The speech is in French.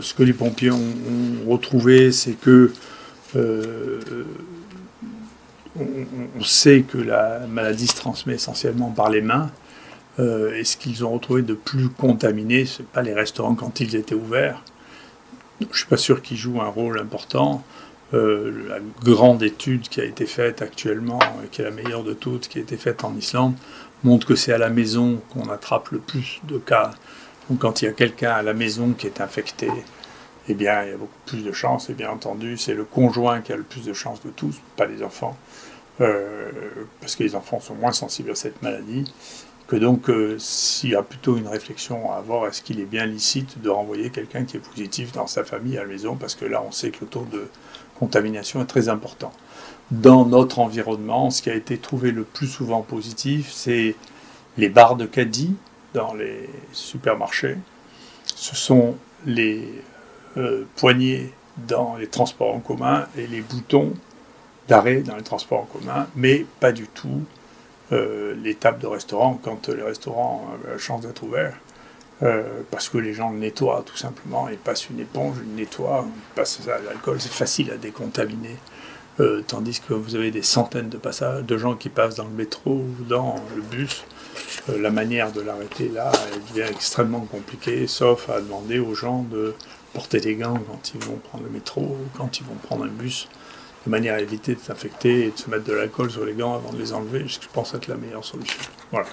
Ce que les pompiers ont retrouvé, c'est que on sait que la maladie se transmet essentiellement par les mains. Et ce qu'ils ont retrouvé de plus contaminé, ce n'est pas les restaurants quand ils étaient ouverts. Je ne suis pas sûr qu'ils jouent un rôle important. La grande étude qui a été faite actuellement, qui est la meilleure de toutes, qui a été faite en Islande, montre que c'est à la maison qu'on attrape le plus de cas. Donc quand il y a quelqu'un à la maison qui est infecté, eh bien, il y a beaucoup plus de chances. Et bien entendu, c'est le conjoint qui a le plus de chances de tous, pas les enfants. Parce que les enfants sont moins sensibles à cette maladie. Que donc, s'il y a plutôt une réflexion à avoir, est-ce qu'il est bien licite de renvoyer quelqu'un qui est positif dans sa famille à la maison, parce que là, on sait que le taux de contamination est très important. Dans notre environnement, ce qui a été trouvé le plus souvent positif, c'est les barres de caddie dans les supermarchés. Ce sont les poignées dans les transports en commun et les boutons d'arrêt dans les transports en commun, mais pas du tout les tables de restaurant quand les restaurants ont la chance d'être ouverts, parce que les gens le nettoient tout simplement, ils passent une éponge, ils nettoient, ils passent ça à l'alcool, c'est facile à décontaminer, tandis que vous avez des centaines de gens qui passent dans le métro ou dans le bus. La manière de l'arrêter là, elle devient extrêmement compliquée, sauf à demander aux gens de porter des gants quand ils vont prendre le métro ou quand ils vont prendre un bus, de manière à éviter de s'infecter et de se mettre de l'alcool sur les gants avant de les enlever, ce que je pense être la meilleure solution. Voilà.